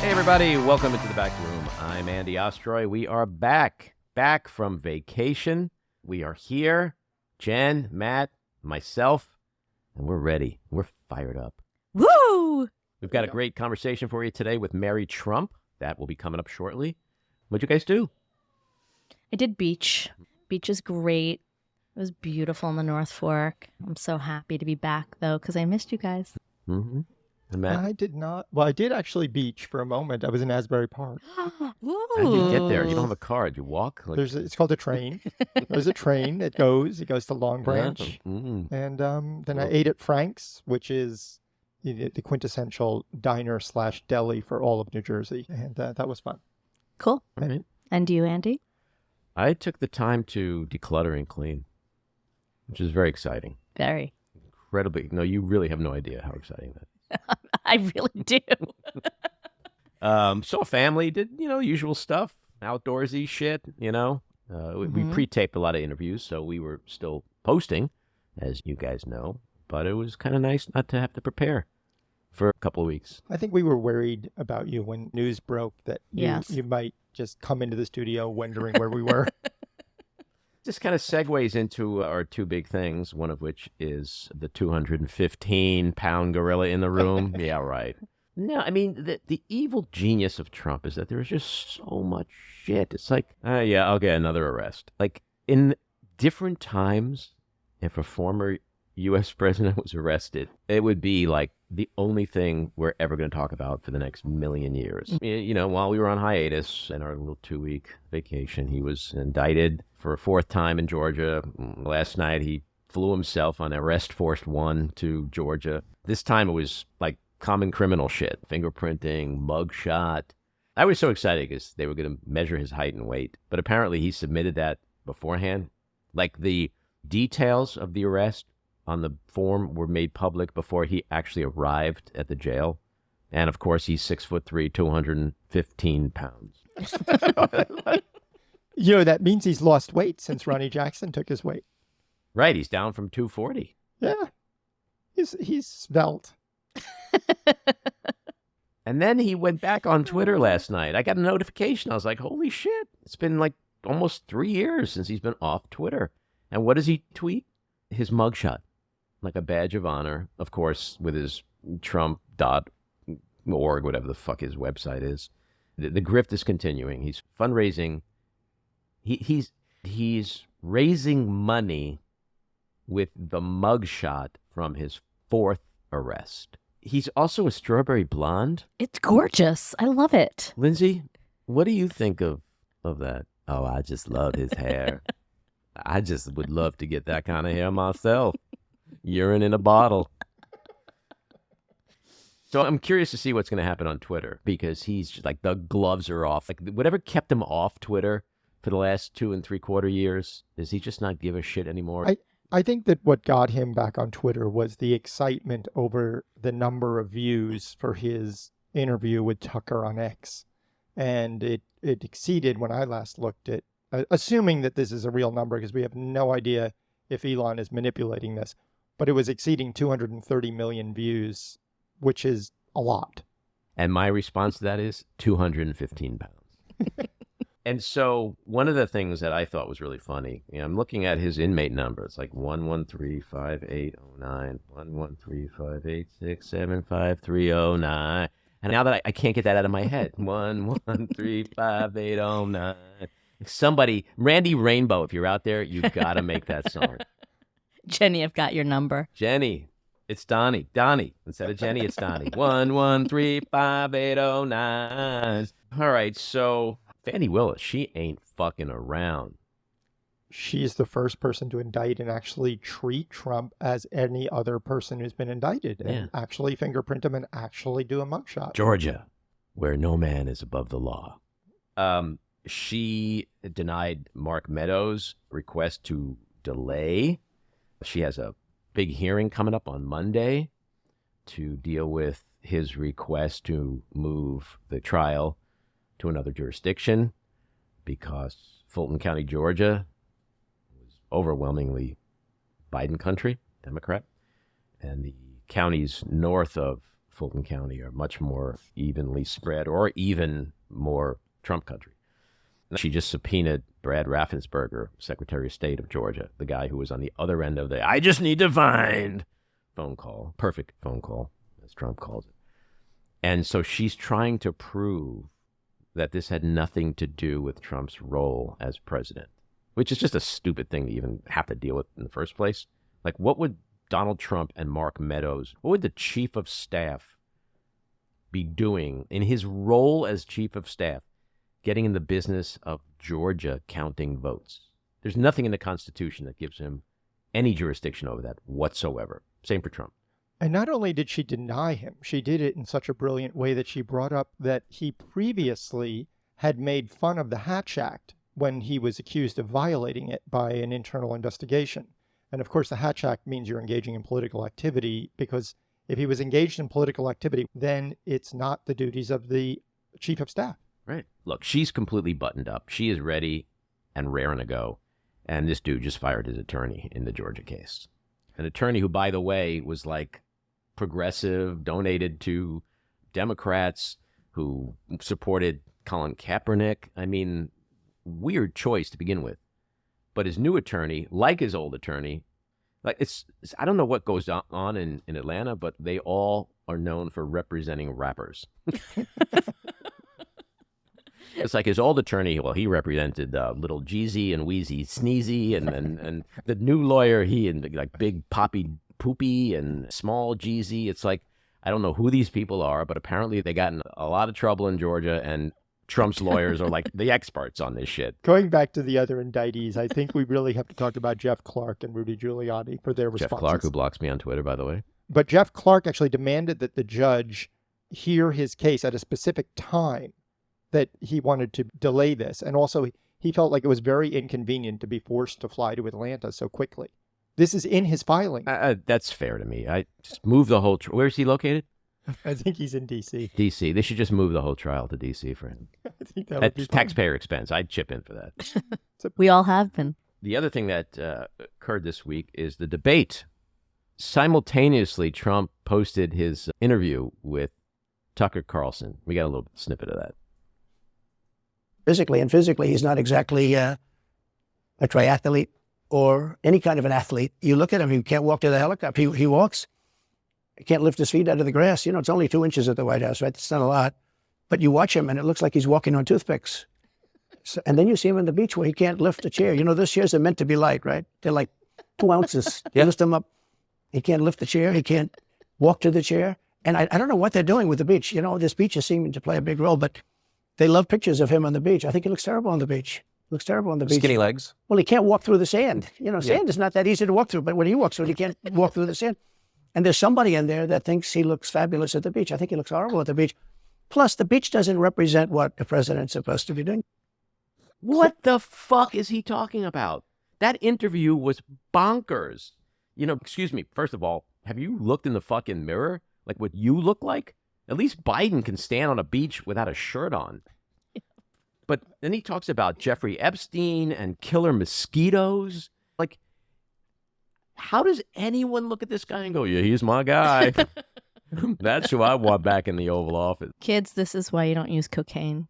Hey everybody, welcome into the back room. I'm Andy Ostroy. We are back from vacation. We are here, Jen, Matt, myself, and we're ready. We're fired up. Woo! We've got a great conversation for you today with Mary Trump. That will be coming up shortly. What'd you guys do? I did beach. Beach is great. It was beautiful in the North Fork. I'm so happy to be back, though, because I missed you guys. Mm-hmm. And Matt? I did not. Well, I did actually beach for a moment. I was in Asbury Park. How did you get there? You don't have a car. Did you walk? It's called a train. There's a train that goes. It goes to Long Branch. Mm. And then I ate at Frank's, which is the quintessential diner/deli for all of New Jersey. And that was fun. Cool. All right. And you, Andy? I took the time to declutter and clean, which is very exciting. Very. Incredibly. No, you really have no idea how exciting that is. I really do. Saw family, did, usual stuff, outdoorsy shit, We pre-taped a lot of interviews, so we were still posting, as you guys know, but it was kind of nice not to have to prepare for a couple of weeks. I think we were worried about you when news broke that you might just come into the studio wondering where we were. This kind of segues into our two big things, one of which is the 215-pound gorilla in the room. Yeah, right. No, I mean, the evil genius of Trump is that there's just so much shit. It's like, yeah, I'll get another arrest. Like, in different times, if a former U.S. president was arrested, it would be like the only thing we're ever going to talk about for the next million years. While we were on hiatus and our little 2-week vacation, he was indicted for a 4th time in Georgia. Last night, he flew himself on Arrest Force 1 to Georgia. This time, it was like common criminal shit, fingerprinting, mugshot. I was so excited because they were going to measure his height and weight. But apparently, he submitted that beforehand. Like the details of the arrest on the form were made public before he actually arrived at the jail. And of course, he's 6'3", 215 pounds. That means he's lost weight since Ronnie Jackson took his weight. Right, he's down from 240. Yeah, he's svelte. And then he went back on Twitter last night. I got a notification. I was like, holy shit. It's been like almost 3 years since he's been off Twitter. And what does he tweet? His mugshot. Like a badge of honor, of course, with his Trump.org, whatever the fuck his website is. The grift is continuing. He's fundraising. He's raising money with the mugshot from his 4th arrest. He's also a strawberry blonde. It's gorgeous. I love it. Lindsay, what do you think of that? Oh, I just love his hair. I just would love to get that kind of hair myself. Urine in a bottle. So I'm curious to see what's going to happen on Twitter because he's just like, the gloves are off. Like whatever kept him off Twitter for the last 2 3/4 years, does he just not give a shit anymore? I think that what got him back on Twitter was the excitement over the number of views for his interview with Tucker on X. And it exceeded, when I last looked at, assuming that this is a real number because we have no idea if Elon is manipulating this, but it was exceeding 230 million views, which is a lot. And my response to that is 215 pounds. And so one of the things that I thought was really funny, I'm looking at his inmate number. It's like 1135809, 11358675309. And now that I can't get that out of my head, 1135809. Somebody, Randy Rainbow, if you're out there, you've got to make that song. Jenny, I've got your number. Jenny, it's Donnie. Donnie. Instead of Jenny, it's Donnie. 1135809. All right, so Fannie Willis, she ain't fucking around. She's the first person to indict and actually treat Trump as any other person who's been indicted and actually fingerprint him and actually do a mugshot. Georgia, where no man is above the law. She denied Mark Meadows' request to delay. She has a big hearing coming up on Monday to deal with his request to move the trial to another jurisdiction because Fulton County, Georgia was overwhelmingly Biden country, Democrat. And the counties north of Fulton County are much more evenly spread or even more Trump country. She just subpoenaed Brad Raffensperger, Secretary of State of Georgia, the guy who was on the other end of the "I just need to find" phone call. Perfect phone call, as Trump calls it. And so she's trying to prove that this had nothing to do with Trump's role as president, which is just a stupid thing to even have to deal with in the first place. Like, what would Donald Trump and Mark Meadows, what would the chief of staff be doing in his role as chief of staff, getting in the business of Georgia counting votes? There's nothing in the Constitution that gives him any jurisdiction over that whatsoever. Same for Trump. And not only did she deny him, she did it in such a brilliant way that she brought up that he previously had made fun of the Hatch Act when he was accused of violating it by an internal investigation. And of course, the Hatch Act means you're engaging in political activity, because if he was engaged in political activity, then it's not the duties of the chief of staff. Right. Look, she's completely buttoned up. She is ready and raring to go. And this dude just fired his attorney in the Georgia case. An attorney who, by the way, was like progressive, donated to Democrats, who supported Colin Kaepernick. I mean, weird choice to begin with. But his new attorney, like his old attorney, like it's I don't know what goes on in Atlanta, but they all are known for representing rappers. It's like his old attorney, well, he represented Little Jeezy and Wheezy Sneezy, and the new lawyer, he and like Big Poppy Poopy and Small Jeezy. It's like, I don't know who these people are, but apparently they got in a lot of trouble in Georgia, and Trump's lawyers are like the experts on this shit. Going back to the other indictees, I think we really have to talk about Jeff Clark and Rudy Giuliani for their responses. Jeff Clark, who blocks me on Twitter, by the way. But Jeff Clark actually demanded that the judge hear his case at a specific time, that he wanted to delay this. And also, he felt like it was very inconvenient to be forced to fly to Atlanta so quickly. This is in his filing. That's fair to me. I just move the whole... Where is he located? I think he's in D.C. D.C. They should just move the whole trial to D.C. for him. I think that would be That's taxpayer expense. I'd chip in for that. We all have been. The other thing that occurred this week is the debate. Simultaneously, Trump posted his interview with Tucker Carlson. We got a little snippet of that. Physically, he's not exactly a triathlete or any kind of an athlete. You look at him, he can't walk to the helicopter. He walks. He can't lift his feet out of the grass. You know, it's only 2 inches at the White House, right? It's not a lot. But you watch him, and it looks like he's walking on toothpicks. So, and then you see him on the beach where he can't lift a chair. You know, those chairs are meant to be light, right? They're like 2 ounces. You lift them up. He can't lift the chair. He can't walk to the chair. And I don't know what they're doing with the beach. You know, this beach is seeming to play a big role, but they love pictures of him on the beach. I think he looks terrible on the beach. Looks terrible on the beach. Skinny legs. Well, he can't walk through the sand. You know, sand is not that easy to walk through, but when he walks through it, he can't walk through the sand. And there's somebody in there that thinks he looks fabulous at the beach. I think he looks horrible at the beach. Plus, the beach doesn't represent what a president's supposed to be doing. What the fuck is he talking about? That interview was bonkers. You know, excuse me, first of all, have you looked in the fucking mirror? Like what you look like? At least Biden can stand on a beach without a shirt on. But then he talks about Jeffrey Epstein and killer mosquitoes. Like, how does anyone look at this guy and go, yeah, he's my guy? That's who I want back in the Oval Office. Kids, this is why you don't use cocaine.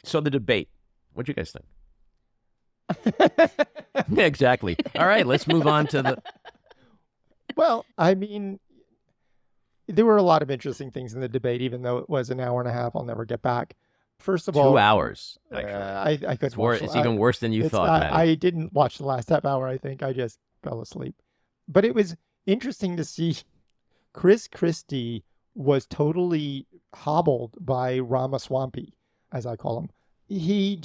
So the debate, what'd you guys think? Yeah, exactly. All right, let's move on to the... Well, I mean, there were a lot of interesting things in the debate, even though it was an hour and a half. I'll never get back. First of all, 2 hours. Actually. I couldn't watch It's even worse than you thought, Matty. I didn't watch the last half hour, I think. I just fell asleep. But it was interesting to see Chris Christie was totally hobbled by Ramaswamy, as I call him. He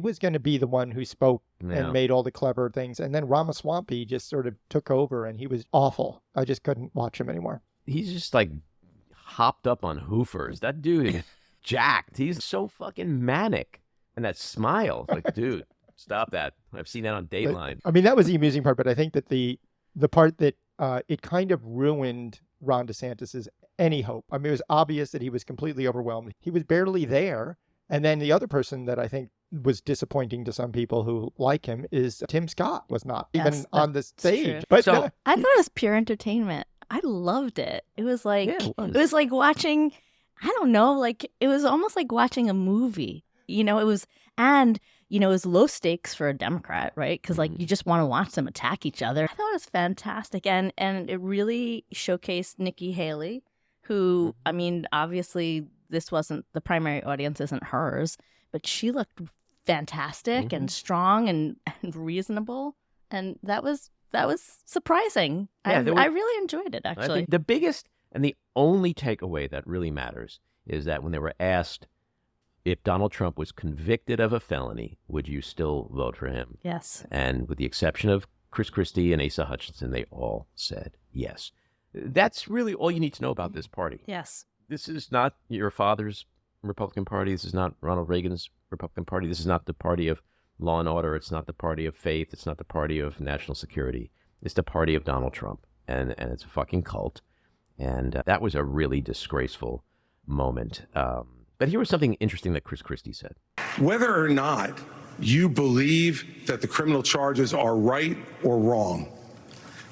was going to be the one who spoke and made all the clever things. And then Ramaswamy just sort of took over, and he was awful. I just couldn't watch him anymore. He's just like hopped up on hoofers. That dude is jacked. He's so fucking manic. And that smile, like, dude, stop that. I've seen that on Dateline. I mean, that was the amusing part, but I think that the part that it kind of ruined Ron DeSantis's any hope. I mean, it was obvious that he was completely overwhelmed. He was barely there. And then the other person that I think was disappointing to some people who like him is Tim Scott was not even on the stage. True. But So- I thought it was pure entertainment. I loved it. It was like Yeah, it was. it was like watching, I don't know, like it was almost like watching a movie. You know, it was, and you know, it was low stakes for a Democrat, right? Because like you just want to watch them attack each other. I thought it was fantastic, and it really showcased Nikki Haley, who, I mean, obviously this wasn't, the primary audience isn't hers, but she looked fantastic and strong and reasonable, and that was surprising. Yeah, I really enjoyed it, I actually. think the biggest and the only takeaway that really matters is that when they were asked if Donald Trump was convicted of a felony, would you still vote for him? Yes. And with the exception of Chris Christie and Asa Hutchinson, they all said yes. That's really all you need to know about this party. Yes. This is not your father's Republican Party. This is not Ronald Reagan's Republican Party. This is not the party of law and order. It's not the party of faith. It's not the party of national security. It's the party of Donald Trump. And it's a fucking cult. And that was a really disgraceful moment. But here was something interesting that Chris Christie said. Whether or not you believe that the criminal charges are right or wrong,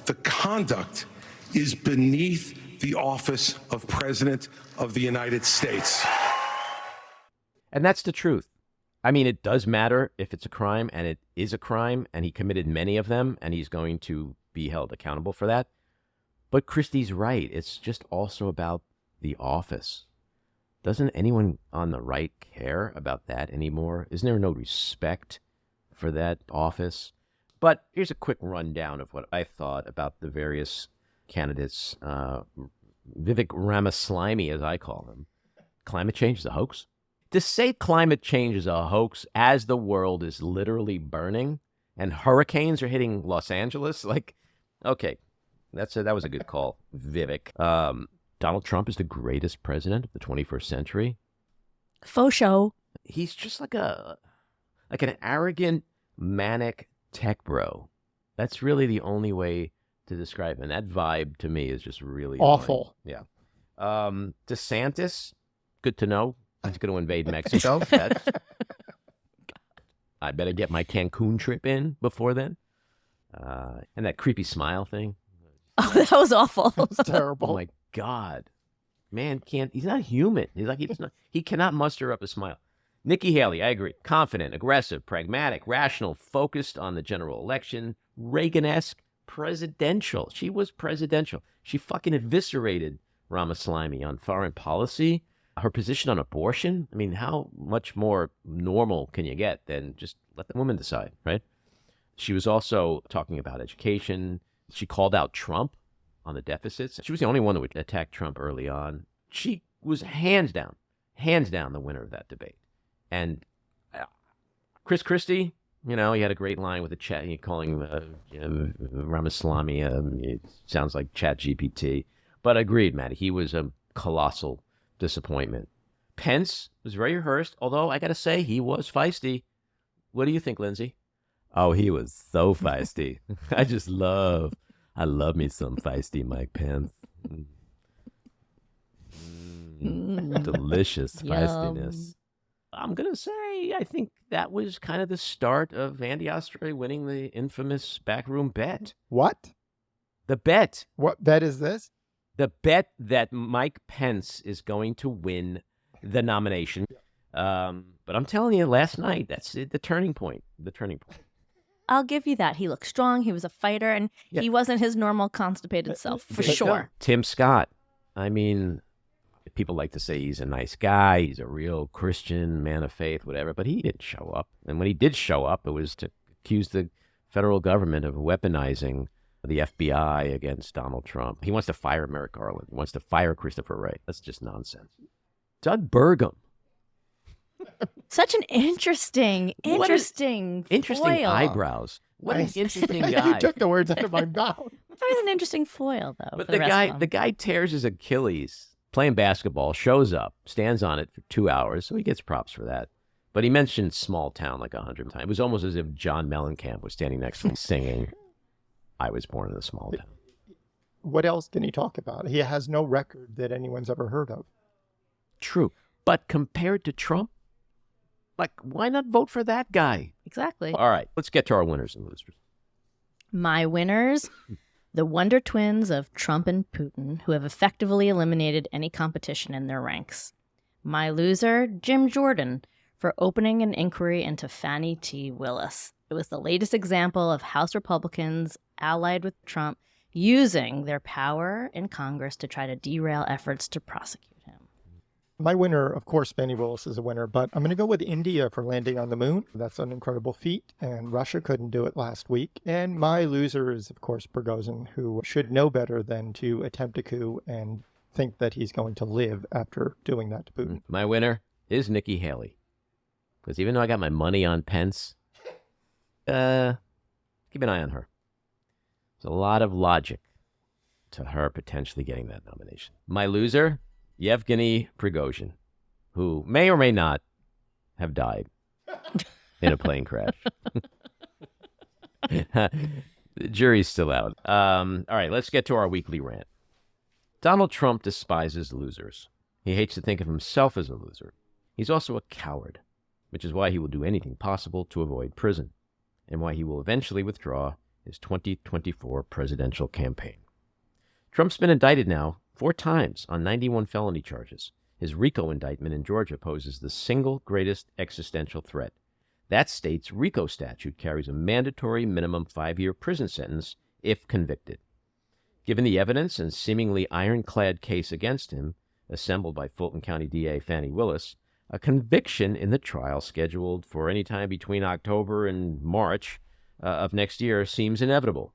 the conduct is beneath the office of President of the United States. And that's the truth. I mean, it does matter if it's a crime, and it is a crime, and he committed many of them, and he's going to be held accountable for that. But Christie's right. It's just also about the office. Doesn't anyone on the right care about that anymore? Isn't there no respect for that office? But here's a quick rundown of what I thought about the various candidates. Vivek Ramaswamy, as I call him. Climate change is a hoax. To say climate change is a hoax as the world is literally burning and hurricanes are hitting Los Angeles, like, okay, that was a good call, Vivek. Donald Trump is the greatest president of the 21st century. Faux show. He's just like an arrogant, manic tech bro. That's really the only way to describe him. And that vibe to me is just really Awful. annoying. Yeah. DeSantis, good to know. He's going to invade Mexico. I better get my Cancun trip in before then. And that creepy smile thing. Oh, that was awful. It's terrible. Oh my God. Man, he's not human. He cannot muster up a smile. Nikki Haley, I agree. Confident, aggressive, pragmatic, rational, focused on the general election, Reagan-esque, presidential. She was presidential. She fucking eviscerated Ramaswamy on foreign policy. Her position on abortion, I mean, how much more normal can you get than just let the woman decide, right? She was also talking about education. She called out Trump on the deficits. She was the only one that would attack Trump early on. She was hands down the winner of that debate. And Chris Christie, he had a great line with the chat, calling Ramaswamy, it sounds like Chat GPT. But I agreed, Matty, he was a colossal disappointment. Pence was very rehearsed, although I got to say he was feisty. What do you think, Lindsay? Oh, he was so feisty. I love me some feisty Mike Pence. Delicious feistiness. I'm going to say I think that was kind of the start of Andy Ostroy winning the infamous backroom bet. What? The bet. What bet is this? The bet that Mike Pence is going to win the nomination. But I'm telling you, last night, that's the turning point. The turning point. I'll give you that. He looked strong. He was a fighter, and he wasn't his normal constipated self, for sure. Tim Scott. I mean, people like to say he's a nice guy. He's a real Christian, man of faith, whatever. But he didn't show up. And when he did show up, it was to accuse the federal government of weaponizing the FBI against Donald Trump. He wants to fire Merrick Garland. He wants to fire Christopher Wray. That's just nonsense. Doug Burgum. Such an interesting foil. Eyebrows. What an interesting guy. You took the words out of my mouth. That was an interesting foil, though. But the guy tears his Achilles playing basketball, shows up, stands on it for 2 hours, so he gets props for that. But he mentioned small town like 100 times. It was almost as if John Mellencamp was standing next to him singing, I was born in a small town. What else can he talk about? He has no record that anyone's ever heard of. True. But compared to Trump, like, why not vote for that guy? Exactly. All right, let's get to our winners and losers. My winners, The wonder twins of Trump and Putin, who have effectively eliminated any competition in their ranks. My loser, Jim Jordan, for opening an inquiry into Fani T. Willis. It was the latest example of House Republicans allied with Trump using their power in Congress to try to derail efforts to prosecute him. My winner, of course, Fani Willis is a winner, but I'm going to go with India for landing on the moon. That's an incredible feat, and Russia couldn't do it last week. And my loser is, of course, Prigozhin, who should know better than to attempt a coup and think that he's going to live after doing that to Putin. My winner is Nikki Haley. Because even though I got my money on Pence, keep an eye on her. There's a lot of logic to her potentially getting that nomination. My loser, Yevgeny Prigozhin, who may or may not have died in a plane crash. The jury's still out. All right, let's get to our weekly rant. Donald Trump despises losers. He hates to think of himself as a loser. He's also a coward, which is why he will do anything possible to avoid prison, and why he will eventually withdraw his 2024 presidential campaign. Trump's been indicted now 4 times on 91 felony charges. His RICO indictment in Georgia poses the single greatest existential threat. That state's RICO statute carries a mandatory minimum 5-year prison sentence if convicted. Given the evidence and seemingly ironclad case against him, assembled by Fulton County DA Fani Willis, a conviction in the trial scheduled for any time between October and March of next year seems inevitable.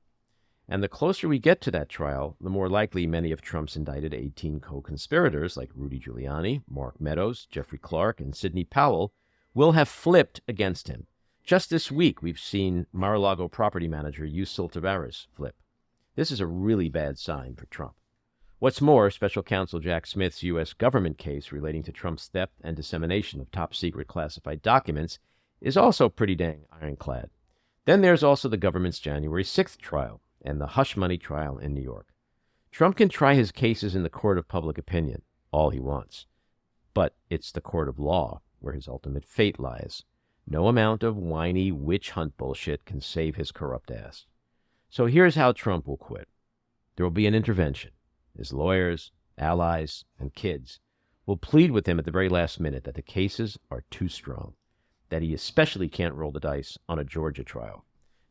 And the closer we get to that trial, the more likely many of Trump's indicted 18 co-conspirators like Rudy Giuliani, Mark Meadows, Jeffrey Clark, and Sidney Powell will have flipped against him. Just this week, we've seen Mar-a-Lago property manager Yuscil Tavares flip. This is a really bad sign for Trump. What's more, Special Counsel Jack Smith's U.S. government case relating to Trump's theft and dissemination of top-secret classified documents is also pretty dang ironclad. Then there's also the government's January 6th trial and the hush money trial in New York. Trump can try his cases in the court of public opinion, all he wants. But it's the court of law where his ultimate fate lies. No amount of whiny witch hunt bullshit can save his corrupt ass. So here's how Trump will quit. There will be an intervention. His lawyers, allies, and kids will plead with him at the very last minute that the cases are too strong, that he especially can't roll the dice on a Georgia trial,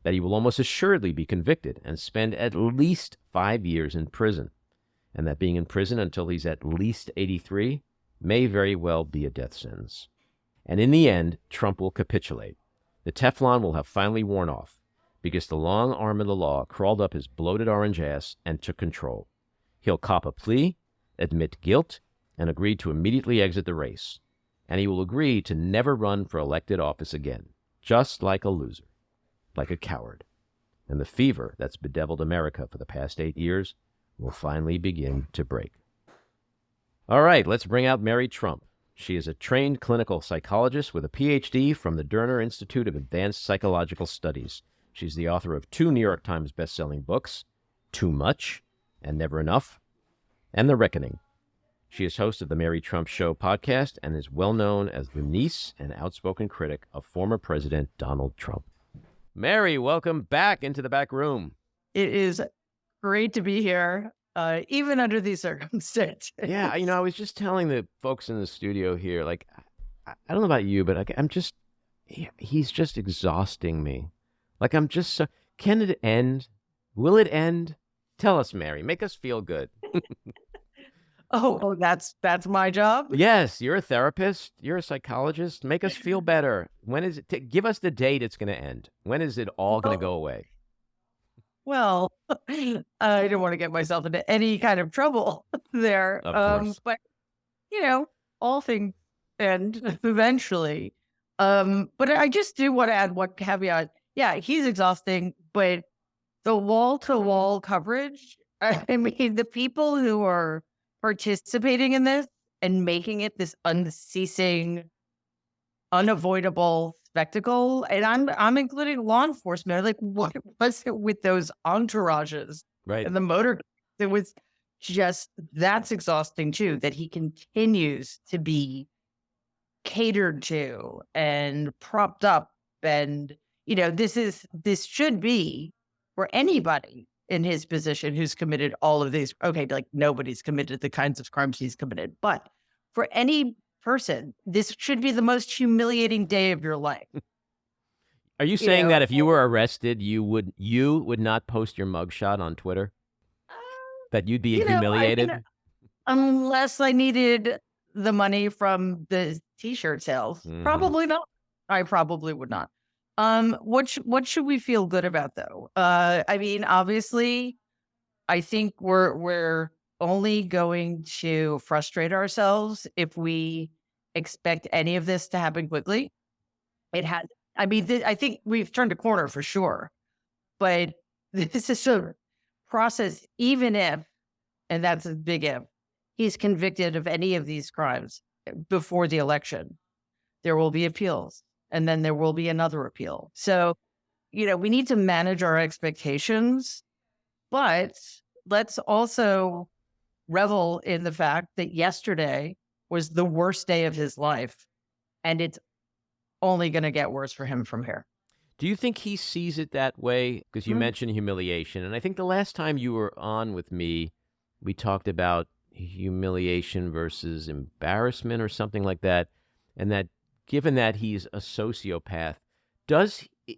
that he will almost assuredly be convicted and spend at least 5 years in prison, and that being in prison until he's at least 83 may very well be a death sentence. And in the end, Trump will capitulate. The Teflon will have finally worn off, because the long arm of the law crawled up his bloated orange ass and took control. He'll cop a plea, admit guilt, and agree to immediately exit the race. And he will agree to never run for elected office again, just like a loser, like a coward. And the fever that's bedeviled America for the past 8 years will finally begin to break. All right, let's bring out Mary Trump. She is a trained clinical psychologist with a PhD from the Derner Institute of Advanced Psychological Studies. She's the author of 2 New York Times best-selling books, Too Much and Never Enough, and The Reckoning. She is host of the Mary Trump Show podcast and is well known as the niece and outspoken critic of former President Donald Trump. Mary, welcome back into the back room. It is great to be here, even under these circumstances. Yeah, I was just telling the folks in the studio here, like, I don't know about you, but he's just exhausting me. Like, I'm just so, can it end? Will it end? Tell us, Mary. Make us feel good. Oh, that's my job? Yes, you're a therapist. You're a psychologist. Make us feel better. When is it? Give us the date it's going to end. When is it all going to go away? Well, I don't want to get myself into any kind of trouble there. Of course. But, all things end eventually. But I just do want to add one caveat. Yeah, he's exhausting, but the wall-to-wall coverage, I mean, the people who are participating in this and making it this unceasing, unavoidable spectacle, and I'm including law enforcement. Like, what was it with those entourages Right. and the motor? It was just, that's exhausting too, that he continues to be catered to and propped up. And, this should be for anybody in his position who's committed all of these. Okay, like nobody's committed the kinds of crimes he's committed, but for any person, this should be the most humiliating day of your life. Are you saying that if you were arrested, you would not post your mugshot on Twitter? That you'd be humiliated? Unless I needed the money from the T-shirt sales. Probably not. I probably would not. What should we feel good about though? I mean, obviously, I think we're only going to frustrate ourselves if we expect any of this to happen quickly. It had. I mean, I think we've turned a corner for sure, but this is a process. Even if, and that's a big if, he's convicted of any of these crimes before the election, there will be appeals. And then there will be another appeal. So, we need to manage our expectations, but let's also revel in the fact that yesterday was the worst day of his life. And it's only going to get worse for him from here. Do you think he sees it that way? Because you mentioned humiliation. And I think the last time you were on with me, we talked about humiliation versus embarrassment or something like that. And that given that he's a sociopath,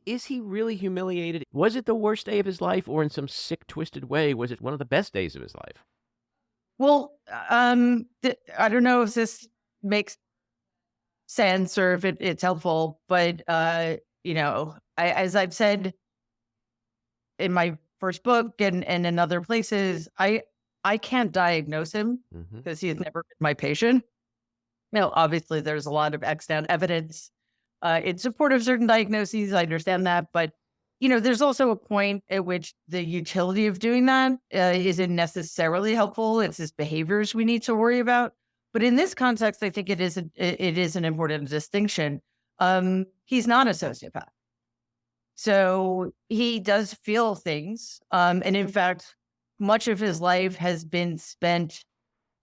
is he really humiliated? Was it the worst day of his life, or in some sick, twisted way, was it one of the best days of his life? Well, I don't know if this makes sense or if it's helpful, but as I've said in my first book and in other places, I can't diagnose him because he has never been my patient. Obviously, there's a lot of extant evidence in support of certain diagnoses. I understand that. But, there's also a point at which the utility of doing that isn't necessarily helpful. It's his behaviors we need to worry about. But in this context, I think it is an important distinction. He's not a sociopath. So he does feel things. And in fact, much of his life has been spent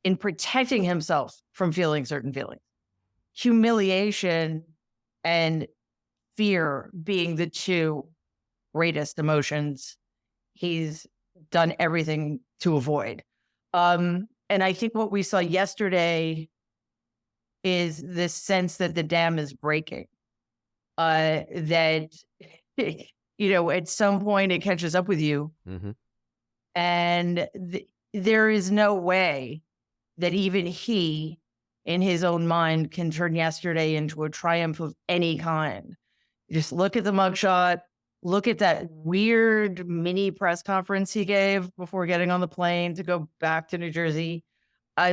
in protecting himself from feeling certain feelings. Humiliation and fear being the two greatest emotions he's done everything to avoid. And I think what we saw yesterday is this sense that the dam is breaking. That, at some point it catches up with you. And there is no way that even he, in his own mind, can turn yesterday into a triumph of any kind. Just look at the mugshot, look at that weird mini press conference he gave before getting on the plane to go back to New Jersey.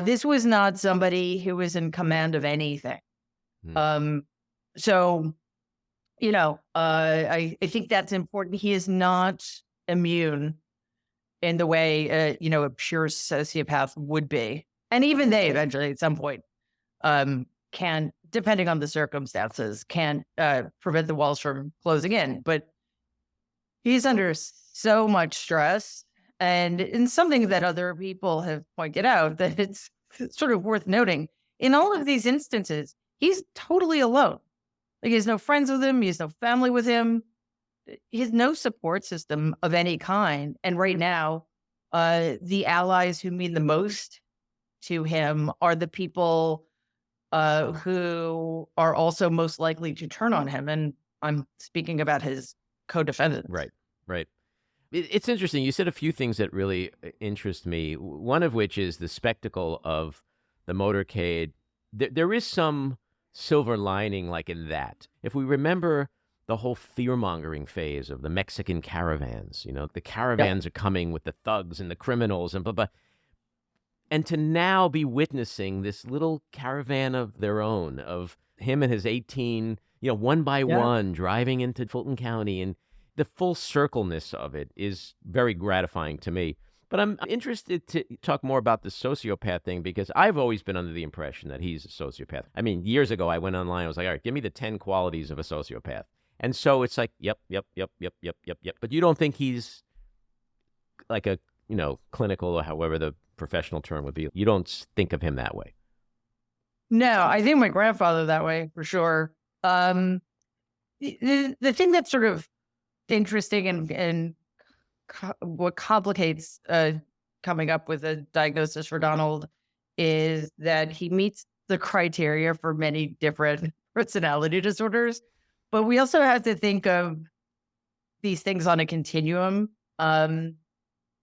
This was not somebody who was in command of anything. So, I think that's important. He is not immune in the way, a pure sociopath would be. And even they eventually at some point can, depending on the circumstances, can prevent the walls from closing in. But he's under so much stress. And in something that other people have pointed out that it's sort of worth noting, in all of these instances, he's totally alone. Like, he has no friends with him. He has no family with him. He has no support system of any kind. And right now, the allies who mean the most to him are the people who are also most likely to turn on him. And I'm speaking about his co-defendants. Right. It's interesting. You said a few things that really interest me. One of which is the spectacle of the motorcade. There is some silver lining like in that. If we remember the whole fear-mongering phase of the Mexican caravans, the caravans are coming with the thugs and the criminals and blah, blah. And to now be witnessing this little caravan of their own, of him and his 18, one by one, driving into Fulton County, and the full circleness of it is very gratifying to me. But I'm interested to talk more about the sociopath thing, because I've always been under the impression that he's a sociopath. I mean, years ago, I went online, I was like, all right, give me the 10 qualities of a sociopath. And so it's like, yep. But you don't think he's like a, clinical, or however the professional term would be. You don't think of him that way. No, I think my grandfather that way, for sure. The thing that's sort of interesting and what complicates coming up with a diagnosis for Donald is that he meets the criteria for many different personality disorders, but we also have to think of these things on a continuum.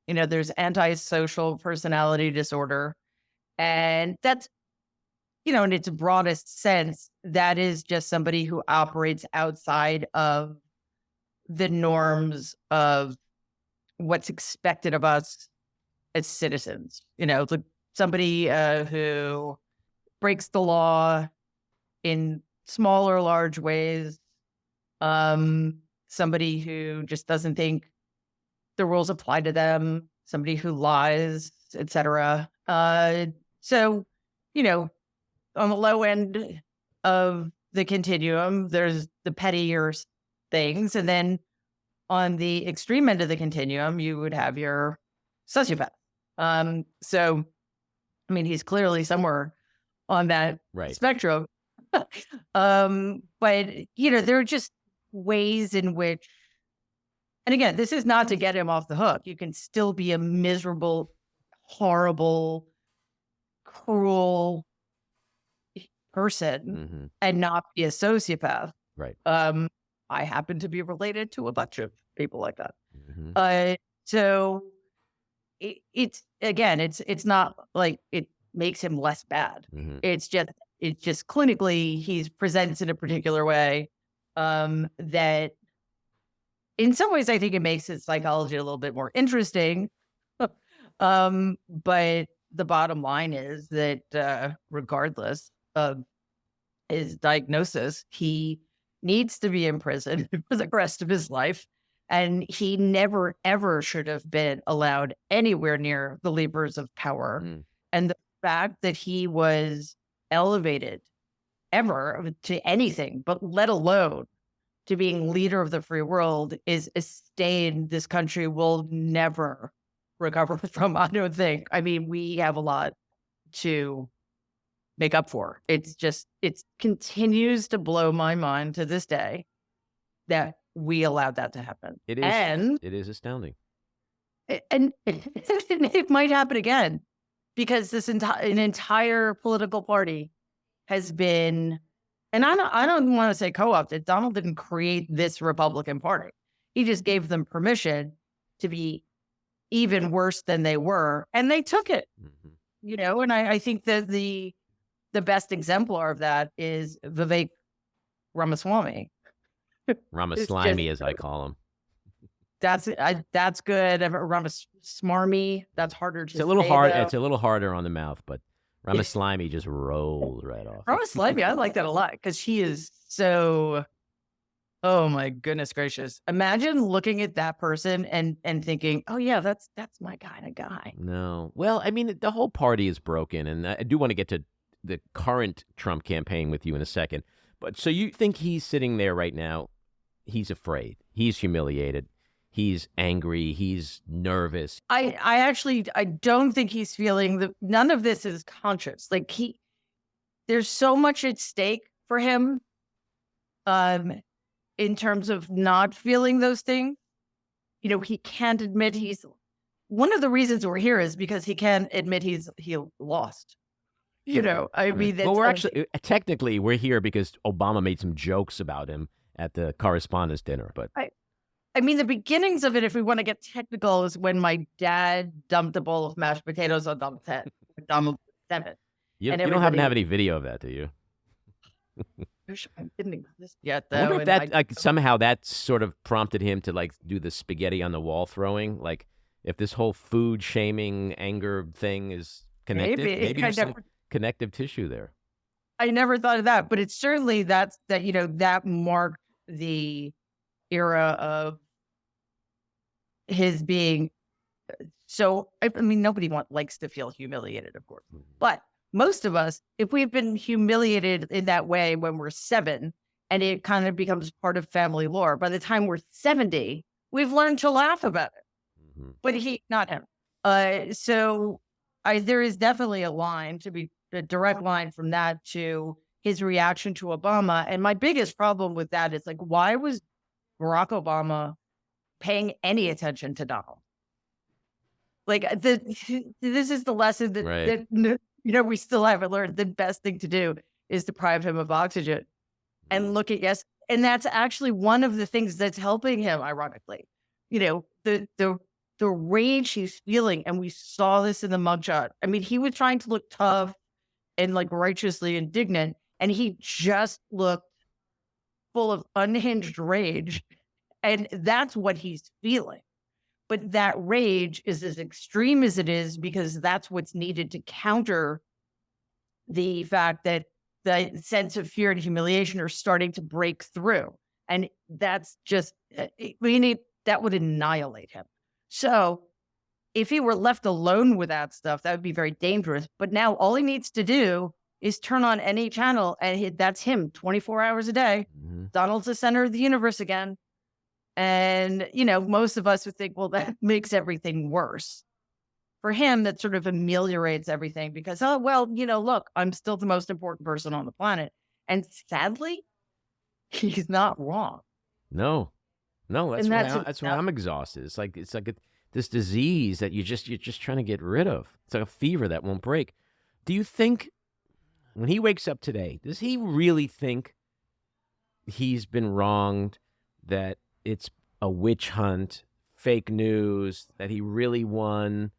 There's antisocial personality disorder, and that's, in its broadest sense, that is just somebody who operates outside of the norms of what's expected of us as citizens. Somebody who breaks the law in small or large ways, somebody who just doesn't think the rules apply to them, somebody who lies, etc. So, on the low end of the continuum, there's the pettier things. And then on the extreme end of the continuum, you would have your sociopath. So, he's clearly somewhere on that spectrum. But, there are just ways in which, and again, this is not to get him off the hook. You can still be a miserable, horrible, cruel person and not be a sociopath. Right. I happen to be related to a bunch of people like that. So it's not like it makes him less bad. It's just clinically he presents in a particular way that in some ways I think it makes his psychology a little bit more interesting. But the bottom line is that regardless of his diagnosis, he needs to be in prison for the rest of his life. And he never, ever should have been allowed anywhere near the levers of power. And the fact that he was elevated ever to anything, but let alone to being leader of the free world, is a stain this country will never recover from, I don't think. We have a lot to make up for. It continues to blow my mind to this day that we allowed that to happen. It is astounding. And it might happen again because an entire political party has been, and I don't want to say co-opted. Donald didn't create this Republican Party. He just gave them permission to be even worse than they were, and they took it. And I think that the best exemplar of that is Vivek Ramaswamy. Ramaswamy, as I call him. That's good. Ramaswamy, that's harder to say. It's a little hard. Though. It's a little harder on the mouth, but Ramaswamy just rolls right off. Ramaswamy, I like that a lot because he is so. Oh my goodness gracious! Imagine looking at that person and thinking, "Oh yeah, that's my kind of guy." No, well, the whole party is broken, and I do want to get to the current Trump campaign with you in a second. But so you think he's sitting there right now? He's afraid. He's humiliated. He's angry. He's nervous. I don't think he's feeling none of this is conscious. Like there's so much at stake for him, in terms of not feeling those things. He can't admit one of the reasons we're here is because he can't admit he lost. Well, we're actually technically we're here because Obama made some jokes about him at the correspondence dinner, but the beginnings of it, if we want to get technical, is when my dad dumped a bowl of mashed potatoes on Donald's head. Donald 7. You don't happen to have any video of that, do you? I didn't exist yet, though. I wonder if that somehow that sort of prompted him to do the spaghetti on the wall throwing. Like if this whole food shaming anger thing is connected, maybe there's some connective tissue there. I never thought of that, but it's certainly that marked the era of his being. So nobody likes to feel humiliated, of course, but most of us, if we've been humiliated in that way when we're 7, and it kind of becomes part of family lore, by the time we're 70, we've learned to laugh about it. But not him. So there is definitely a direct line from that to his reaction to Obama. And my biggest problem with that is why was Barack Obama paying any attention to Donald. Like this is the lesson that, Right. that we still haven't learned. The best thing to do is deprive him of oxygen and look at and that's actually one of the things that's helping him, ironically. The rage he's feeling, and we saw this in the mugshot. I mean, he was trying to look tough and like righteously indignant, and he just looked full of unhinged rage, and that's what he's feeling. But that rage is as extreme as it is because that's what's needed to counter the fact that the sense of fear and humiliation are starting to break through. And that's just, that would annihilate him. So if he were left alone with that stuff, that would be very dangerous. But now all he needs to do is turn on any channel, and that's him 24 hours a day. Mm-hmm. Donald's the center of the universe again. And, most of us would think, well, that makes everything worse. For him, that sort of ameliorates everything because, look, I'm still the most important person on the planet. And sadly, he's not wrong. No, that's And why I'm exhausted. It's like this disease that you're just trying to get rid of. It's like a fever that won't break. Do you think when he wakes up today, does he really think he's been wronged, that it's a witch hunt, fake news, that he really won,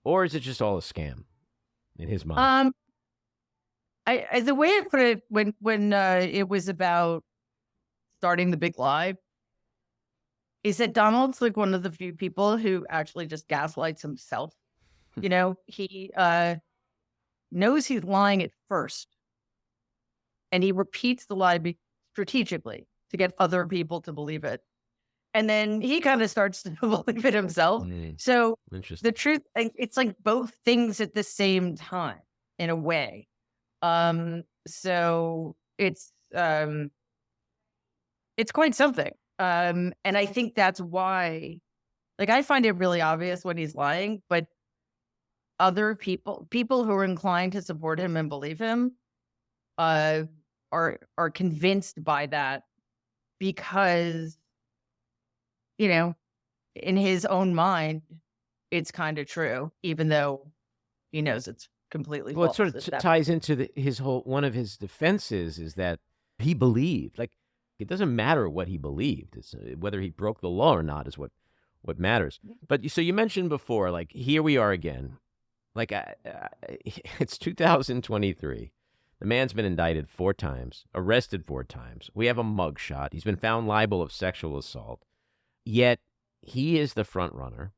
or is it just all a scam in his mind? The way I put it when it was about starting the big lie is that Donald's like one of the few people who actually just gaslights himself. He knows he's lying at first, and he repeats the lie strategically to get other people to believe it. And then he kind of starts to believe it himself. So the truth, it's like both things at the same time in a way. So it's quite something. And I think that's why, like, I find it really obvious when he's lying, but other people who are inclined to support him and believe him, are convinced by that because, in his own mind, it's kind of true, even though he knows it's completely false. Well, it sort of ties into one of his defenses is that he believed. Like, it doesn't matter what he believed. It's whether he broke the law or not is what matters. But so you mentioned before, like, here we are again. Like, it's 2023. The man's been indicted 4 times, arrested 4 times. We have a mugshot. He's been found liable of sexual assault. Yet he is the front runner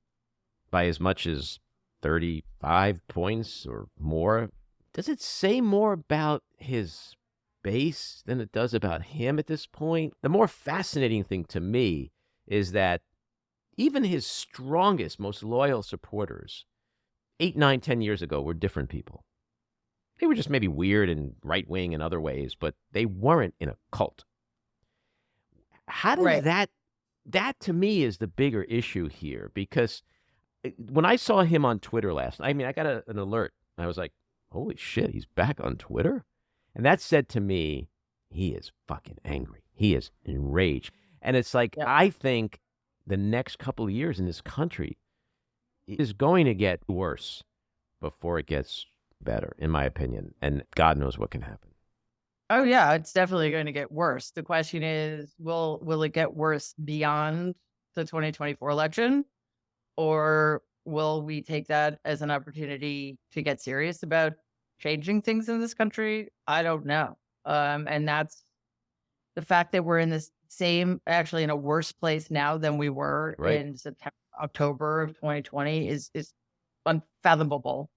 by as much as 35 points or more. Does it say more about his base than it does about him at this point? The more fascinating thing to me is that even his strongest, most loyal supporters 8, 9, 10 years ago were different people. They were just maybe weird and right-wing in other ways, but they weren't in a cult. How does that to me is the bigger issue here, because when I saw him on Twitter last night, I mean, I got an alert. I was like, holy shit, he's back on Twitter? And that said to me, he is fucking angry. He is enraged. And it's like, I think the next couple of years in this country is going to get worse before it gets better, in my opinion. And God knows what can happen. Oh, yeah, it's definitely going to get worse. The question is, will it get worse beyond the 2024 election? Or will we take that as an opportunity to get serious about changing things in this country? I don't know. And that's the fact that we're in this actually in a worse place now than we were in September, October of 2020 is unfathomable,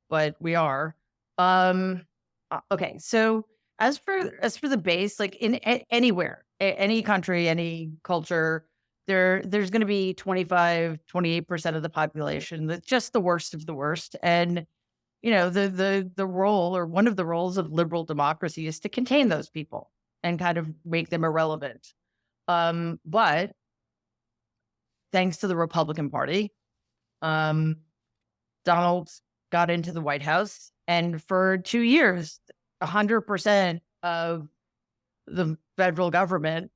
but we are. Okay, so as for the base, like anywhere, any country, any culture, there's going to be 25-28% of the population that's just the worst of the worst. And the role, or one of the roles of liberal democracy, is to contain those people and kind of make them irrelevant. But thanks to the Republican Party, Donald got into the White House, and for 2 years, 100% of the federal government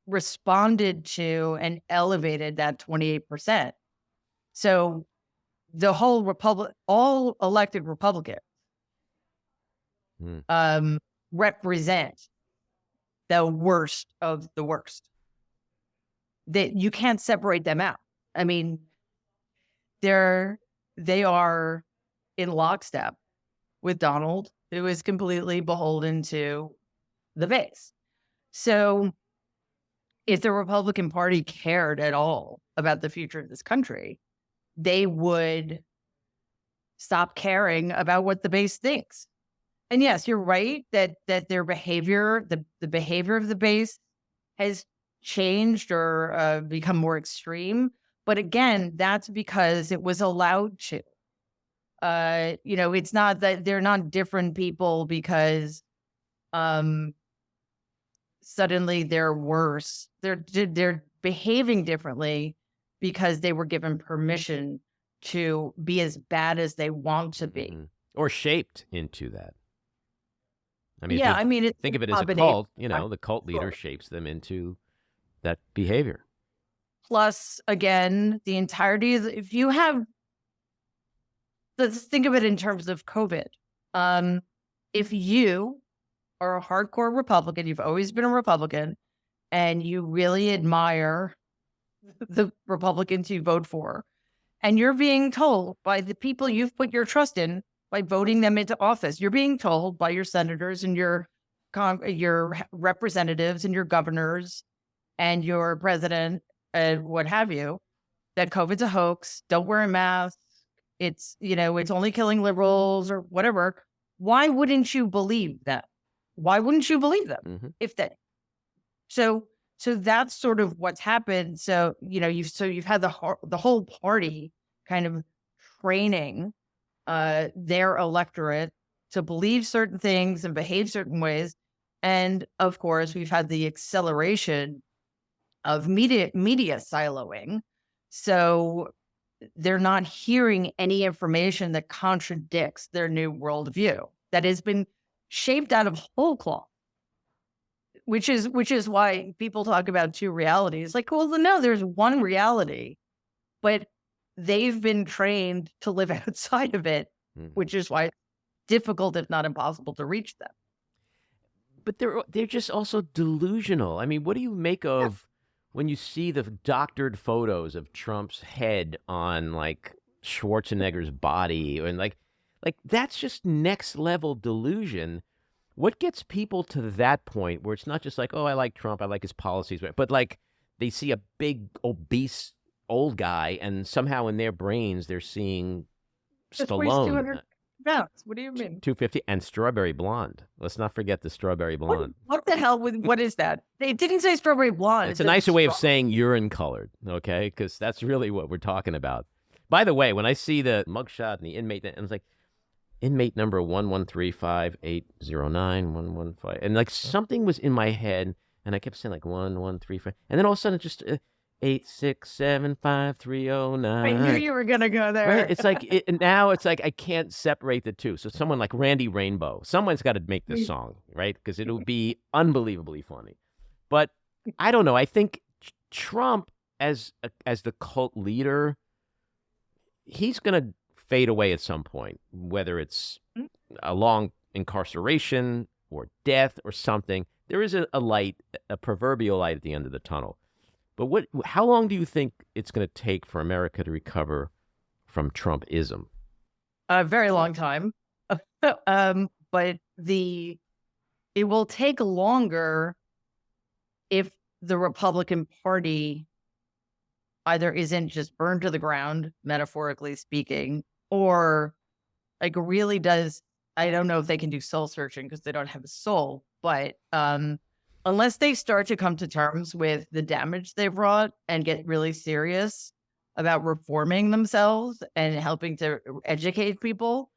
responded to and elevated that 28%. So the whole all elected Republicans represent the worst of the worst. That you can't separate them out. I mean, they are in lockstep with Donald, who is completely beholden to the base. So if the Republican Party cared at all about the future of this country, they would stop caring about what the base thinks. And yes, you're right that their behavior, the behavior of the base has changed or become more extreme. But again, that's because it was allowed to. It's not that they're not different people because suddenly they're worse. They're behaving differently because they were given permission to be as bad as they want to be. Or shaped into that. I mean, yeah, think of it as a cult, the cult leader shapes them into that behavior. Plus, again, the entirety of if you have, let's think of it in terms of COVID. If you are a hardcore Republican, you've always been a Republican, and you really admire the Republicans you vote for, and you're being told by the people you've put your trust in by voting them into office, you're being told by your senators and your representatives and your governors and your president and what have you, that COVID's a hoax, don't wear a mask, it's only killing liberals or whatever. Why wouldn't you believe that? Why wouldn't you believe them if that? So that's sort of what's happened. So, you've had the whole party kind of training their electorate to believe certain things and behave certain ways. And of course, we've had the acceleration of media siloing. So they're not hearing any information that contradicts their new worldview that has been shaped out of whole cloth, which is why people talk about two realities. Like, well, no, there's one reality, but they've been trained to live outside of it, which is why it's difficult, if not impossible, to reach them. But they're just also delusional. I mean, what do you make of when you see the doctored photos of Trump's head on like Schwarzenegger's body, and like that's just next level delusion. What gets people to that point where it's not just like, oh, I like Trump, I like his policies, but like they see a big obese old guy and somehow in their brains they're seeing Stallone. 200 pounds. What do you mean? 250 and strawberry blonde. Let's not forget the strawberry blonde. What the hell? What is that? They didn't say strawberry blonde. It's a nicer way of saying urine colored, okay? Because that's really what we're talking about. By the way, when I see the mugshot and the inmate, and it's like inmate number 11358091115, and like something was in my head, and I kept saying like 1135, and then all of a sudden it just 8675309. I knew you were gonna go there. Right? It's like now it's like I can't separate the two. So someone like Randy Rainbow, someone's got to make this song, right? Because it would be unbelievably funny. But I don't know. I think Trump as the cult leader, he's gonna fade away at some point, whether it's a long incarceration or death or something. There is a light, a proverbial light at the end of the tunnel. But how long do you think it's going to take for America to recover from Trumpism? A very long time. But it will take longer if the Republican Party either isn't just burned to the ground, metaphorically speaking, or like really does. I don't know if they can do soul searching because they don't have a soul, but unless they start to come to terms with the damage they've wrought and get really serious about reforming themselves and helping to educate people,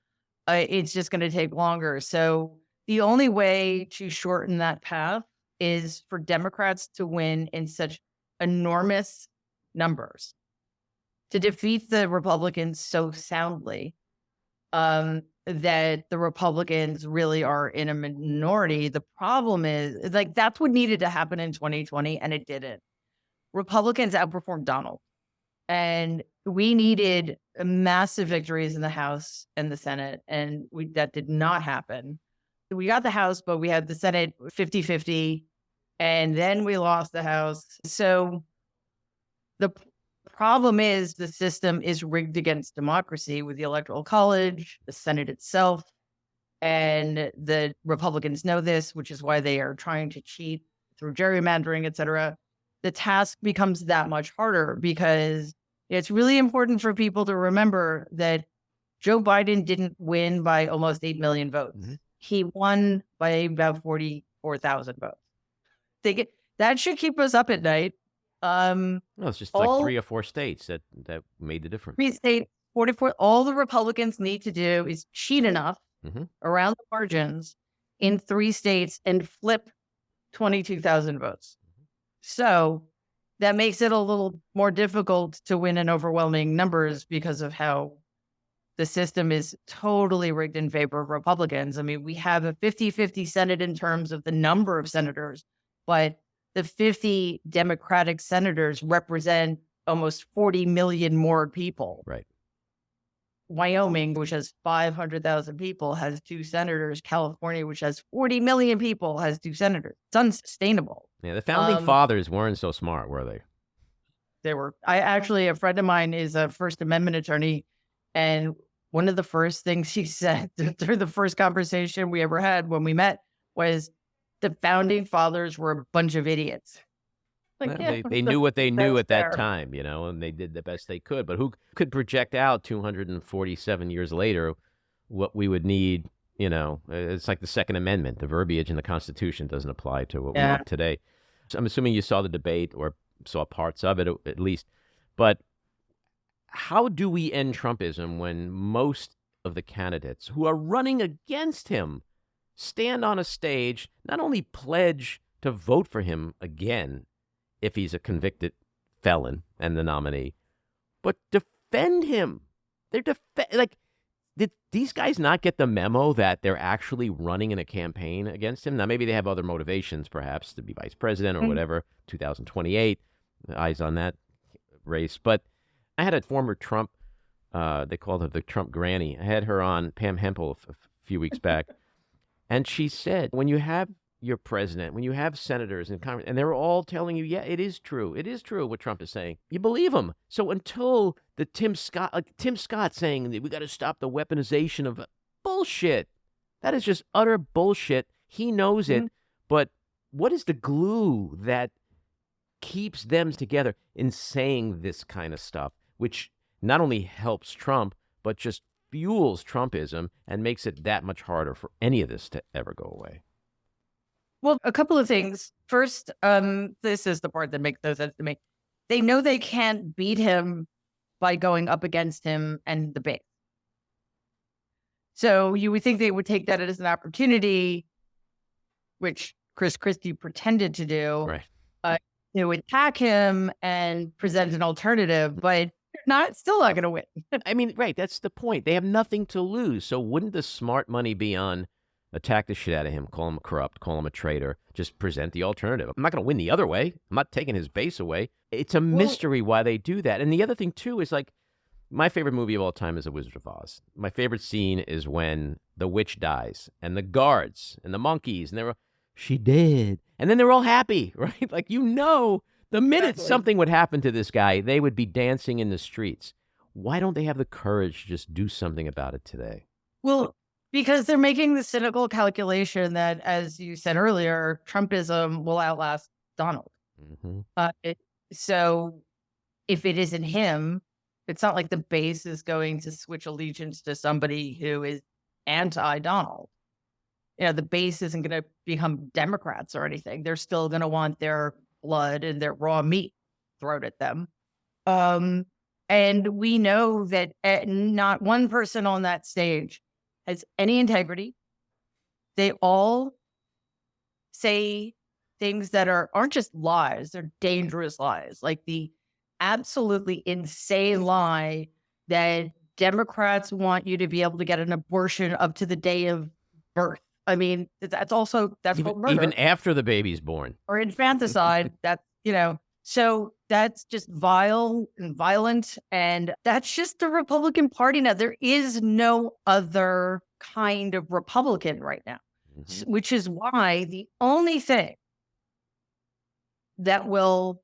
it's just going to take longer. So the only way to shorten that path is for Democrats to win in such enormous numbers, to defeat the Republicans so soundly, that the Republicans really are in a minority. The problem is, like, that's what needed to happen in 2020, and it didn't. Republicans outperformed Donald, and we needed massive victories in the House and the Senate, and that did not happen. We got the House, but we had the Senate 50-50, and then we lost the House. So the problem is the system is rigged against democracy with the Electoral College, the Senate itself, and the Republicans know this, which is why they are trying to cheat through gerrymandering, et cetera. The task becomes that much harder because it's really important for people to remember that Joe Biden didn't win by almost 8 million votes. Mhm. He won by about 44,000 votes. That should keep us up at night. No, it's just like 3 or 4 states that made the difference. 3 states, 44. All the Republicans need to do is cheat enough Mhm. around the margins in 3 states and flip 22,000 votes. So that makes it a little more difficult to win in overwhelming numbers because of how the system is totally rigged in favor of Republicans. I mean, we have a 50-50 Senate in terms of the number of senators, but the 50 Democratic senators represent almost 40 million more people. Right. Wyoming, which has 500,000 people, has 2 senators. California, which has 40 million people, has 2 senators. It's unsustainable. Yeah, the founding fathers weren't so smart, were they? A friend of mine is a First Amendment attorney, and one of the first things she said through the first conversation we ever had when we met was the founding fathers were a bunch of idiots. Like, Well, yeah, they knew what they knew that's at that fair. time, and they did the best they could. But who could project out 247 years later what we would need? It's like the Second Amendment. The verbiage in the Constitution doesn't apply to what we Yeah. want today. So I'm assuming you saw the debate or saw parts of it at least. But how do we end Trumpism when most of the candidates who are running against him stand on a stage, not only pledge to vote for him again if he's a convicted felon and the nominee, but defend him? Did these guys not get the memo that they're actually running in a campaign against him? Now, maybe they have other motivations, perhaps to be vice president or whatever, 2028, eyes on that race. But I had a former Trump, they called her the Trump granny. I had her on, Pam Hempel, a few weeks back. And she said, when you have your president, when you have senators in Congress, and they're all telling you, yeah, it is true what Trump is saying, you believe him. So until the Tim Scott saying that we got to stop the weaponization of bullshit, that is just utter bullshit. He knows it. But what is the glue that keeps them together in saying this kind of stuff, which not only helps Trump, but just fuels Trumpism and makes it that much harder for any of this to ever go away? Well, a couple of things. First, this is the part that makes no sense to me. They know they can't beat him by going up against him and the base. So you would think they would take that as an opportunity, which Chris Christie pretended to do, Right. to attack him and present an alternative, but they're still not going to win. I mean, right, that's the point. They have nothing to lose. So wouldn't the smart money be on attack the shit out of him, call him corrupt, call him a traitor, just present the alternative? I'm not going to win the other way. I'm not taking his base away. It's a mystery why they do that. And the other thing, too, is like, my favorite movie of all time is The Wizard of Oz. My favorite scene is when the witch dies and the guards and the monkeys, and she did. And then they're all happy, right? Like, the minute something would happen to this guy, they would be dancing in the streets. Why don't they have the courage to just do something about it today? Well, because they're making the cynical calculation that, as you said earlier, Trumpism will outlast Donald. Mm-hmm. So if it isn't him, it's not like the base is going to switch allegiance to somebody who is anti-Donald. The base isn't going to become Democrats or anything. They're still going to want their blood and their raw meat thrown at them. And we know that not one person on that stage has any integrity. They all say things that aren't just lies, they're dangerous lies. Like the absolutely insane lie that Democrats want you to be able to get an abortion up to the day of birth. I mean, that's called murder. Even after the baby's born. Or infanticide. So that's just vile and violent. And that's just the Republican Party now. There is no other kind of Republican right now, which is why the only thing that will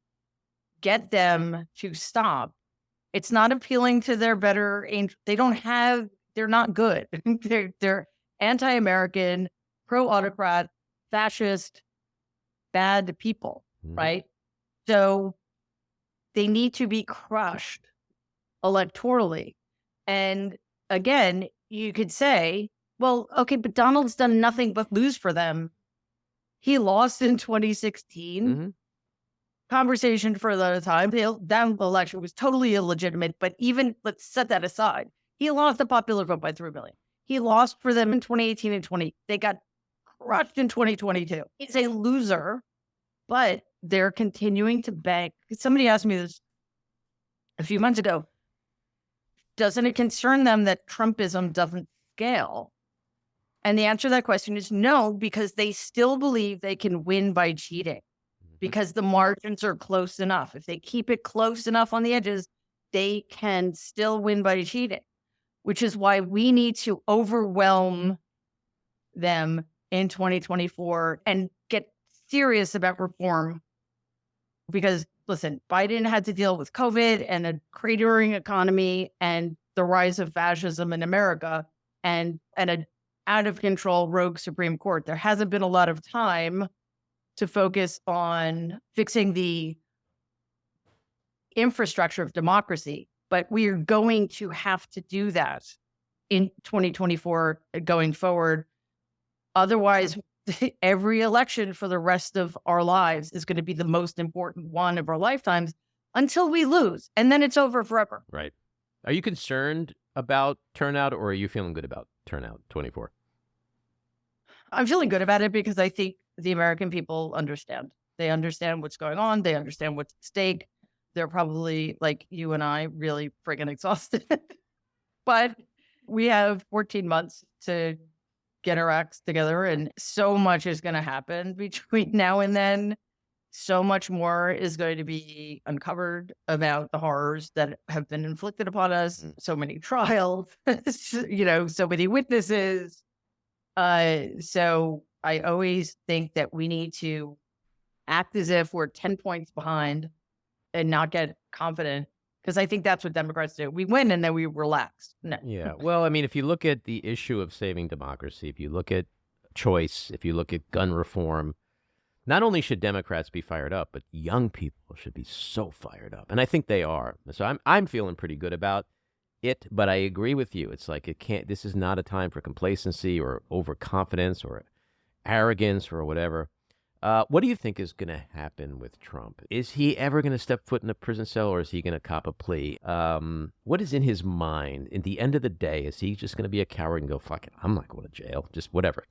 get them to stop, it's not appealing to their better angel. They're not good. They're anti-American, pro-autocrat, fascist, bad people, right? So they need to be crushed electorally. And again, you could say, well, okay, but Donald's done nothing but lose for them. He lost in 2016. Conversation for another time. That election was totally illegitimate, but even, let's set that aside. He lost the popular vote by 3 million. He lost for them in 2018 and 20. They got crushed in 2022. He's a loser, but they're continuing to bank. Somebody asked me this a few months ago. Doesn't it concern them that Trumpism doesn't scale? And the answer to that question is no, because they still believe they can win by cheating because the margins are close enough. If they keep it close enough on the edges, they can still win by cheating, which is why we need to overwhelm them in 2024 and get serious about reform. Because, listen, Biden had to deal with COVID and a cratering economy and the rise of fascism in America and an out-of-control rogue Supreme Court. There hasn't been a lot of time to focus on fixing the infrastructure of democracy, but we are going to have to do that in 2024 going forward. Otherwise, every election for the rest of our lives is going to be the most important one of our lifetimes until we lose, and then it's over forever. Right. Are you concerned about turnout, or are you feeling good about turnout 24? I'm feeling good about it because I think the American people understand. They understand what's going on. They understand what's at stake. They're probably, like you and I, really friggin' exhausted. But we have 14 months to get our acts together, and so much is going to happen between now and then. So much more is going to be uncovered about the horrors that have been inflicted upon us. So many trials, so many witnesses. So I always think that we need to act as if we're 10 points behind and not get confident, because I think that's what Democrats do. We win and then we relax. No. Yeah. Well, I mean, if you look at the issue of saving democracy, if you look at choice, if you look at gun reform, not only should Democrats be fired up, but young people should be so fired up. And I think they are. So I'm feeling pretty good about it, but I agree with you. It's like this is not a time for complacency or overconfidence or arrogance or whatever. What do you think is going to happen with Trump? Is he ever going to step foot in a prison cell, or is he going to cop a plea? What is in his mind? At the end of the day, is he just going to be a coward and go, fuck it, I'm not going to jail. Just whatever.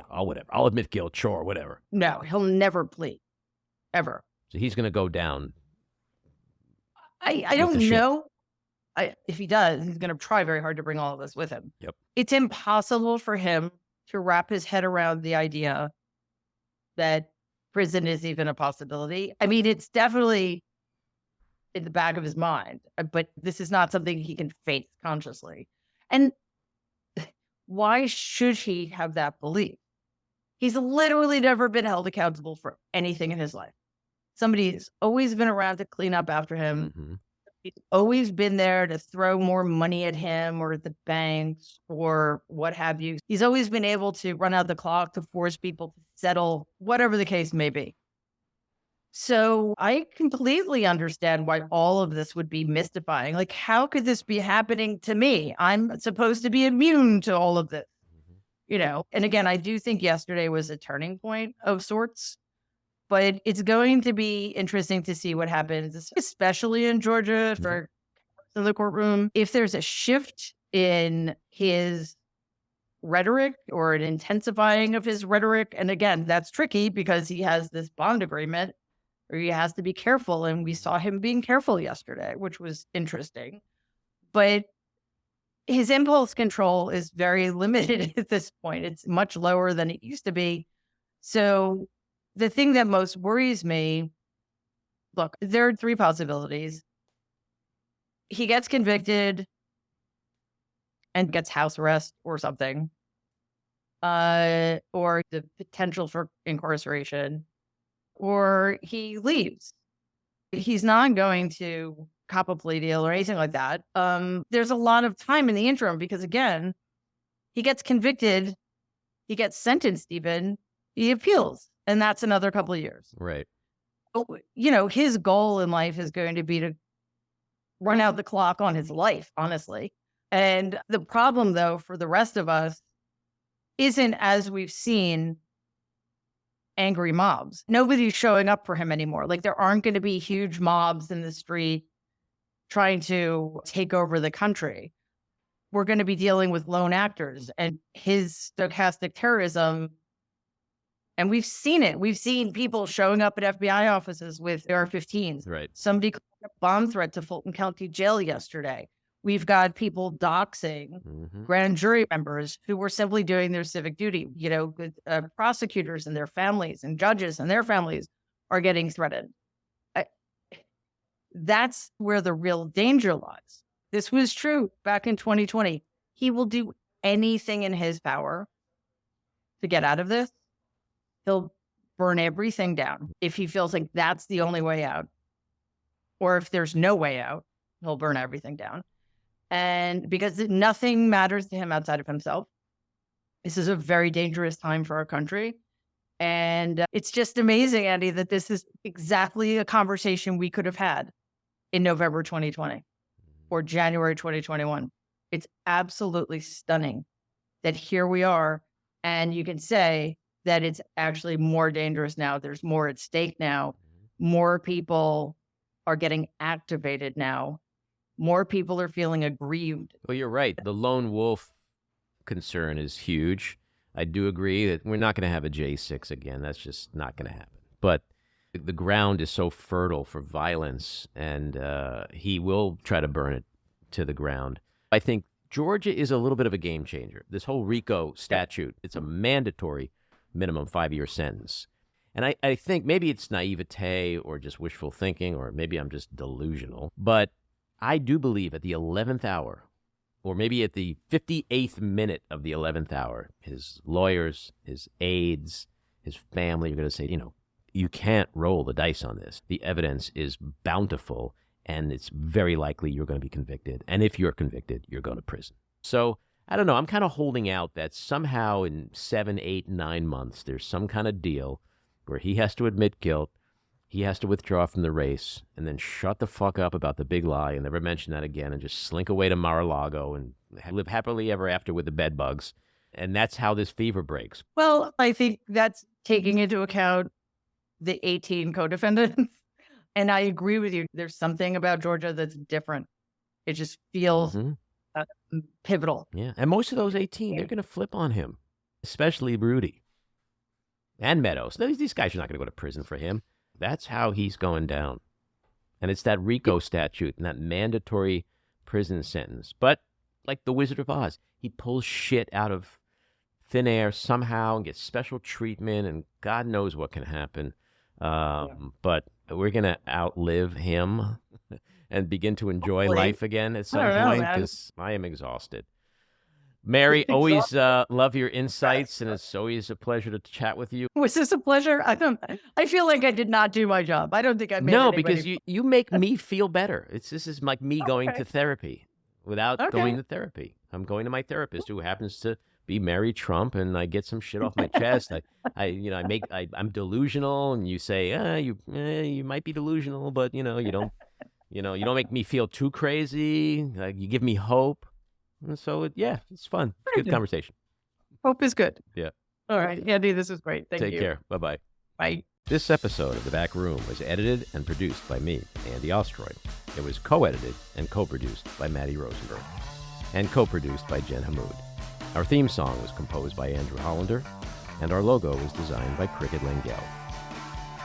Whatever. I'll admit guilt, sure, whatever. No, he'll never plead. Ever. So he's going to go down. I don't know. If he does, he's going to try very hard to bring all of us with him. Yep. It's impossible for him to wrap his head around the idea that prison is even a possibility. I mean, it's definitely in the back of his mind, but this is not something he can face consciously. And why should he have that belief? He's literally never been held accountable for anything in his life. Somebody's always been around to clean up after him. Mm-hmm. He's always been there to throw more money at him or the banks or what have you. He's always been able to run out the clock to force people to settle, whatever the case may be. So I completely understand why all of this would be mystifying. Like, how could this be happening to me? I'm supposed to be immune to all of this, And again, I do think yesterday was a turning point of sorts. But it's going to be interesting to see what happens, especially in Georgia for in the courtroom. If there's a shift in his rhetoric or an intensifying of his rhetoric, and again, that's tricky because he has this bond agreement where he has to be careful. And we saw him being careful yesterday, which was interesting. But his impulse control is very limited at this point. It's much lower than it used to be. So the thing that most worries me, look, there are three possibilities. He gets convicted and gets house arrest or something, or the potential for incarceration, or he leaves. He's not going to cop a plea deal or anything like that. There's a lot of time in the interim because, again, he gets convicted, he gets sentenced even, he appeals, and that's another couple of years. Right. You know, his goal in life is going to be to run out the clock on his life, honestly. And the problem, though, for the rest of us isn't, as we've seen, angry mobs. Nobody's showing up for him anymore. Like, there aren't going to be huge mobs in the street trying to take over the country. We're going to be dealing with lone actors and his stochastic terrorism. And we've seen it. We've seen people showing up at FBI offices with AR-15s. Right. Somebody called a bomb threat to Fulton County Jail yesterday. We've got people doxing grand jury members who were simply doing their civic duty. You know, prosecutors and their families and judges and their families are getting threatened. That's where the real danger lies. This was true back in 2020. He will do anything in his power to get out of this. He'll burn everything down if he feels like that's the only way out. Or if there's no way out, he'll burn everything down. And because nothing matters to him outside of himself. This is a very dangerous time for our country. And it's just amazing, Andy, that this is exactly a conversation we could have had in November 2020 or January 2021. It's absolutely stunning that here we are. And you can say that it's actually more dangerous now. There's more at stake now. More people are getting activated now. More people are feeling aggrieved. Well, you're right. The lone wolf concern is huge. I do agree that we're not going to have a J6 again. That's just not going to happen. But the ground is so fertile for violence, and he will try to burn it to the ground. I think Georgia is a little bit of a game changer. This whole RICO statute, it's a mandatory minimum 5-year sentence. And I think maybe it's naivete or just wishful thinking, or maybe I'm just delusional, but I do believe at the 11th hour, or maybe at the 58th minute of the 11th hour, his lawyers, his aides, his family are going to say, you know, you can't roll the dice on this. The evidence is bountiful, and it's very likely you're going to be convicted. And if you're convicted, you're going to prison. So I don't know. I'm kind of holding out that somehow in 7, 8, 9 months, there's some kind of deal where he has to admit guilt. He has to withdraw from the race and then shut the fuck up about the big lie and never mention that again and just slink away to Mar-a-Lago and live happily ever after with the bed bugs. And that's how this fever breaks. Well, I think that's taking into account the 18 co-defendants. And I agree with you. There's something about Georgia that's different. It just feels pivotal. Yeah. And most of those 18, they're going to flip on him, especially Rudy and Meadows. These guys are not going to go to prison for him. That's how he's going down. And it's that RICO statute and that mandatory prison sentence. But like the Wizard of Oz, he pulls shit out of thin air somehow and gets special treatment, and God knows what can happen. But we're going to outlive him and begin to enjoy life again at some point, because I am exhausted. Mary, always love your insights, and it's always a pleasure to chat with you. Was this a pleasure? I feel like I did not do my job. I don't think I made No, because you make me feel better. This is like me going to therapy without going to therapy. I'm going to my therapist, who happens to be Mary Trump, and I get some shit off my chest. I'm delusional, and you say, you might be delusional, but you don't make me feel too crazy. You give me hope. And so, it's fun. It's good conversation. Hope is good. Yeah. All right, Andy, this is great. Thank you. Take care. Bye-bye. Bye. This episode of The Back Room was edited and produced by me, Andy Ostroy. It was co-edited and co-produced by Matty Rosenberg, and co-produced by Jen Hammoud. Our theme song was composed by Andrew Hollander, and our logo was designed by Critic Lengyel.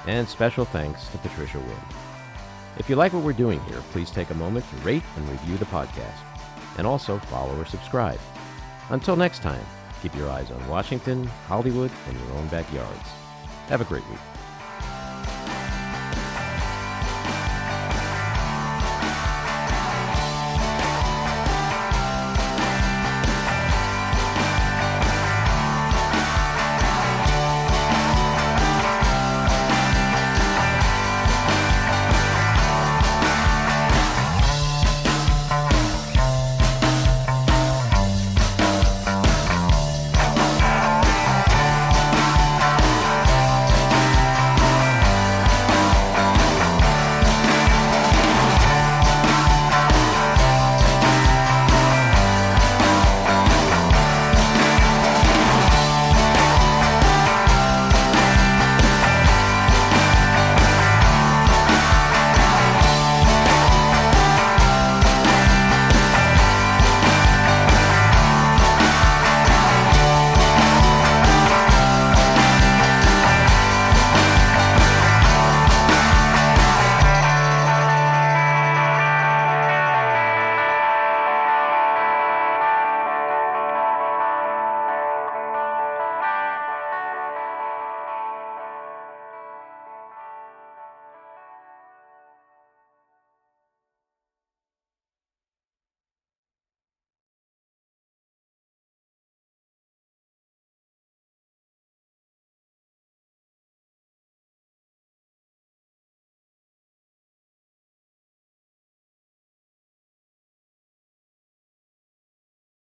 And special thanks to Patricia Wynn. If you like what we're doing here, please take a moment to rate and review the podcast. and also follow or subscribe. Until next time, keep your eyes on Washington, Hollywood, and your own backyards. Have a great week.